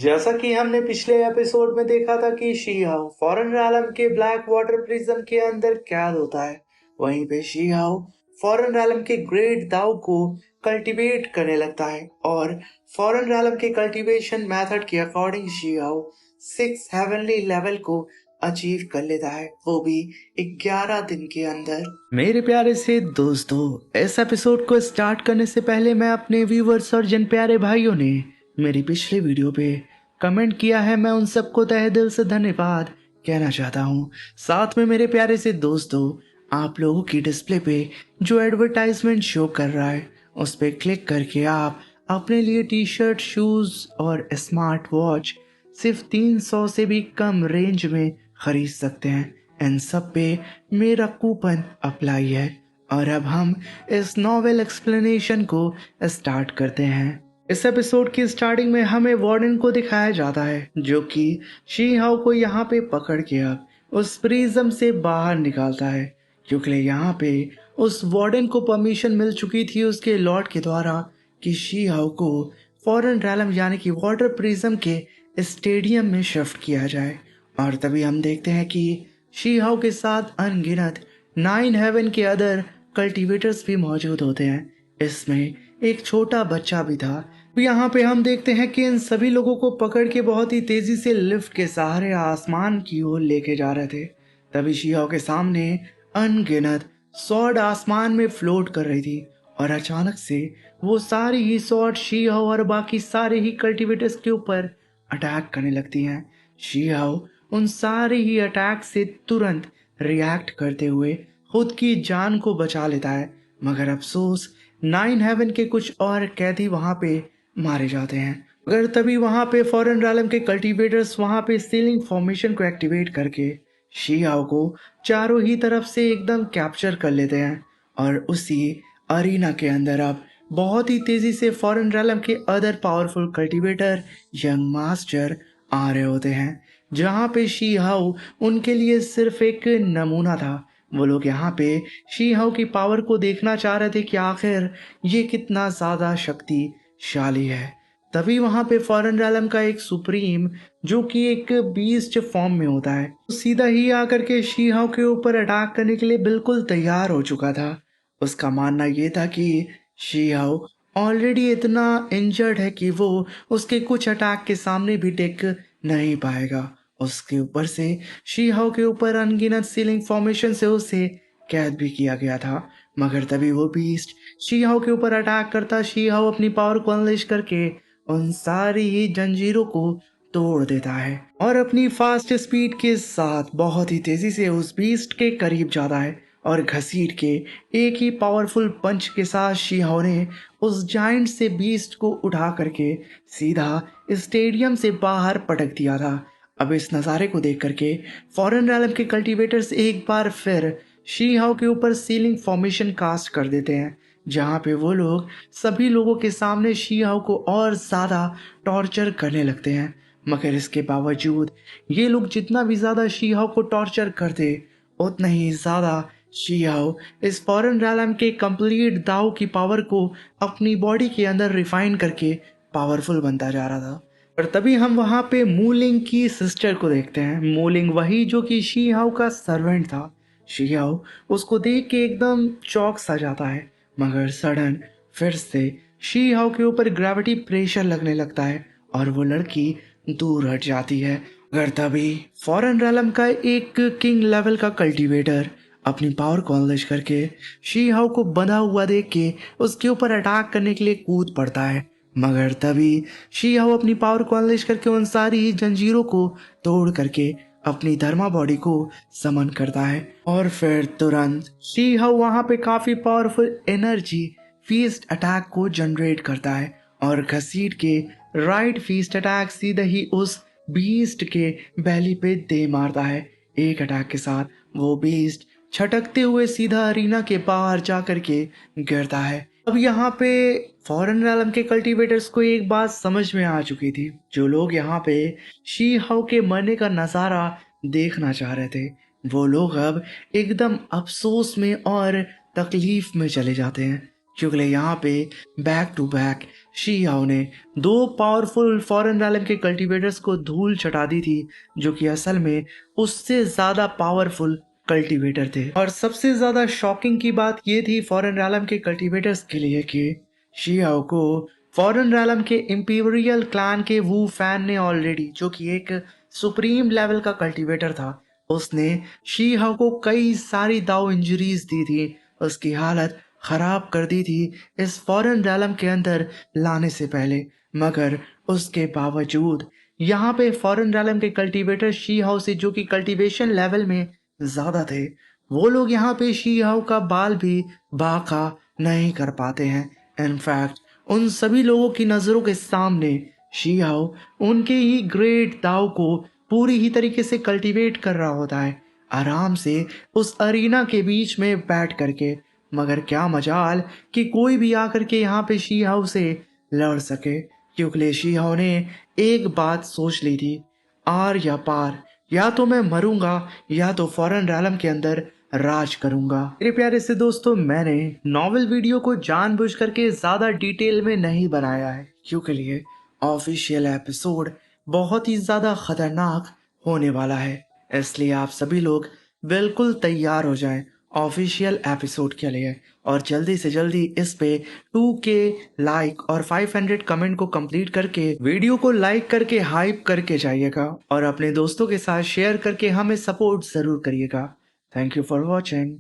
जैसा कि हमने पिछले एपिसोड में देखा था कि शी-हाओ फॉरेन रैलम के ब्लैक वाटर प्रिज्म के अंदर कैद होता है। वहीं पे शी-हाओ फॉरेन रैलम के ग्रेट दाव को कल्टीवेट करने लगता है और फॉरेन रैलम के कल्टीवेशन मेथड के अकॉर्डिंग शी-हाओ 6 हेवनली लेवल को अचीव कर लेता है, वो भी 11 दिन के अंदर। मेरे प्यारे से दोस्तों, इस एपिसोड को स्टार्ट करने से पहले मैं अपने व्यूवर्स और जिन प्यारे भाइयों ने मेरी पिछली वीडियो पे कमेंट किया है, मैं उन सबको तहे दिल से धन्यवाद कहना चाहता हूँ। साथ में मेरे प्यारे से दोस्तों, आप लोगों की डिस्प्ले पे जो एडवर्टाइजमेंट शो कर रहा है उस पर क्लिक करके आप अपने लिए टी शर्ट, शूज़ और स्मार्ट वॉच सिर्फ 300 से भी कम रेंज में खरीद सकते हैं। इन सब पे मेरा कूपन अप्लाई है। और अब हम इस नॉवेल एक्सप्लेनेशन को स्टार्ट करते हैं। इस एपिसोड की स्टार्टिंग में हमें वार्डन को दिखाया जाता है जो कि शी-हाओ को यहाँ पे पकड़ के अब उस प्रिज्म से बाहर निकालता है, क्योंकि यहाँ पे उस वार्डन को परमिशन मिल चुकी थी उसके लॉर्ड के द्वारा कि शी-हाओ को फॉरेन रैलम यानी कि वाटर प्रिज्म के स्टेडियम में शिफ्ट किया जाए। और तभी हम देखते हैं कि शी-हाओ के साथ अनगिनत 9 हेवन के अदर कल्टीवेटर्स भी मौजूद होते हैं। इसमें एक छोटा बच्चा भी था। यहाँ पे हम देखते हैं कि इन सभी लोगों को पकड़ के बहुत ही तेजी से लिफ्ट के सहारे आसमान की ओर लेके जा रहे थे। तभी शी-हाओ के सामने अनगिनत स्वॉर्ड आसमान में फ्लोट कर रही थी और अचानक से वो सारी ही स्वॉर्ड शी-हाओ और बाकी सारे ही कल्टीवेटर्स के ऊपर अटैक करने लगती हैं। शी-हाओ उन सारे ही अटैक से तुरंत रिएक्ट करते हुए खुद की जान को बचा लेता है, मगर अफसोस 9 हेवन के कुछ और कैदी वहां पे मारे जाते हैं। मगर तभी वहां पे फॉरेन रैलम के कल्टीवेटर्स वहां पे सीलिंग फॉर्मेशन को एक्टिवेट करके शी-हाओ को चारों ही तरफ से एकदम कैप्चर कर लेते हैं। और उसी अरीना के अंदर अब बहुत ही तेजी से फॉरेन रैलम के other powerful cultivator young master आ रहे होते हैं, जहाँ पे शी-हाओ उनके लिए सिर्फ एक नमूना था। वो लोग यहाँ पे शी-हाओ की पावर को देखना चाह रहे थे कि आखिर ये कितना ज़्यादा शक्तिशाली है। तभी वहाँ पे फॉरेन रैलम का एक सुप्रीम जो कि एक बीस्ट फॉर्म में होता है, तो सीधा ही आकर के शी-हाओ के ऊपर अटैक करने के लिए बिल्कुल तैयार हो चुका था। उसका मानना ये था कि शी-हाओ ऑलरेडी इतना इंजर्ड है कि वो उसके कुछ अटैक के सामने भी टिक नहीं पाएगा। उसके ऊपर से शी-हाओ के ऊपर अनगिनत सीलिंग फॉर्मेशन से उसे कैद भी किया गया था। मगर तभी वो बीस्ट शी-हाओ के ऊपर अटैक करता। शी-हाओ अपनी पावर को अनलेश करके उन सारी ही जंजीरों को तोड़ देता है और अपनी फास्ट स्पीड के साथ बहुत ही तेजी से उस बीस्ट के करीब जाता है और घसीट के एक ही पावरफुल पंच के साथ शी-हाओ ने उस जाइंट से बीस्ट को उठा करके सीधा स्टेडियम से बाहर पटक दिया था। अब इस नज़ारे को देख करके फॉरेन रैलम के कल्टीवेटर्स एक बार फिर शी-हाओ के ऊपर सीलिंग फॉर्मेशन कास्ट कर देते हैं, जहाँ पे वो लोग सभी लोगों के सामने शी-हाओ को और ज़्यादा टॉर्चर करने लगते हैं। मगर इसके बावजूद ये लोग जितना भी ज़्यादा शी-हाओ को टॉर्चर करते, उतना ही ज़्यादा शी-हाओ इस फॉरेन रैलम के कंप्लीट दाव की पावर को अपनी बॉडी के अंदर रिफाइन करके पावरफुल बनता जा रहा था। और तभी हम वहाँ पे मूलिंग की सिस्टर को देखते हैं। मूलिंग वही जो कि शी-हाओ का सर्वेंट था। शी-हाओ उसको देख के एकदम चौंक सा जाता है, मगर सडन फिर से शी-हाओ के ऊपर ग्रेविटी प्रेशर लगने लगता है और वो लड़की दूर हट जाती है। मगर तभी फॉरेन रैलम का एक किंग लेवल का कल्टीवेटर अपनी पावर को अनलेश करके शी-हाओ को बंधा हुआ देख के उसके ऊपर अटैक करने के लिए कूद पड़ता है। मगर तभी शी-हाओ अपनी पावर को अनलेश करके उन सारी जंजीरों को तोड़ करके अपनी धर्मा बॉडी को समन करता है और फिर तुरंत शी-हाओ वहां पे काफी पावरफुल एनर्जी फीस्ट अटैक को जनरेट करता है और घसीट के राइट फीस्ट अटैक सीधे ही उस बीस्ट के बैली पे दे मारता है। एक अटैक के साथ वो बीस्ट छटकते हुए सीधा अरीना के बाहर जा करके गिरता है। अब यहाँ पे फॉरेन रैलम के कल्टीवेटर्स को एक बात समझ में आ चुकी थी। जो लोग यहाँ पे शी-हाओ के मरने का नज़ारा देखना चाह रहे थे, वो लोग अब एकदम अफसोस में और तकलीफ में चले जाते हैं, क्योंकि यहाँ पे बैक टू बैक शी हाउ ने दो पावरफुल फॉरेन रैलम के कल्टीवेटर्स को धूल चटा दी थी, जो कि असल में उससे ज्यादा पावरफुल कल्टीवेटर थे। और सबसे ज्यादा शॉकिंग की बात ये थी फॉरेन रैलम के कल्टीवेटर्स के लिए कि शी हाउ को फॉरेन रैलम के इंपीरियल क्लैन के वू फैन ने ऑलरेडी, जो कि एक सुप्रीम लेवल का कल्टीवेटर था, उसने शी हाउ को कई सारी दाव इंजरीज दी थी, उसकी हालत खराब कर दी थी इस फॉरेन रैलम के अंदर लाने से पहले। मगर उसके बावजूद यहाँ पे फॉरेन रैलम के कल्टीवेटर शी हाउ से, जो कि कल्टीवेशन लेवल में ज्यादा थे, वो लोग यहाँ पे शी हाउ का बाल भी बाका नहीं कर पाते हैं। इनफैक्ट उन सभी लोगों की नजरों के सामने शी हाउ उनके ही ग्रेट दाव को पूरी ही तरीके से कल्टीवेट कर रहा होता है, आराम से उस अरीना के बीच में बैठ करके। मगर क्या मजाल कि कोई भी आकर के यहाँ पे शी हाउ से लड़ सके, क्योंकि शी हाउ ने एक बात सोच ली थी, आर या पार, या तो मैं मरूंगा या तो फॉरेन रैलम के अंदर राज करूंगा। मेरे प्यारे से दोस्तों, मैंने नॉवल वीडियो को जानबूझ करके ज्यादा डिटेल में नहीं बनाया है, क्योंकि लिए ऑफिशियल एपिसोड बहुत ही ज्यादा खतरनाक होने वाला है। इसलिए आप सभी लोग बिल्कुल तैयार हो जाएं ऑफिशियल एपिसोड के लिए, और जल्दी से जल्दी इस पे 2K लाइक और 500 कमेंट को कंप्लीट करके वीडियो को लाइक करके हाइप करके जाइएगा, और अपने दोस्तों के साथ शेयर करके हमें सपोर्ट जरूर करिएगा। Thank you for watching.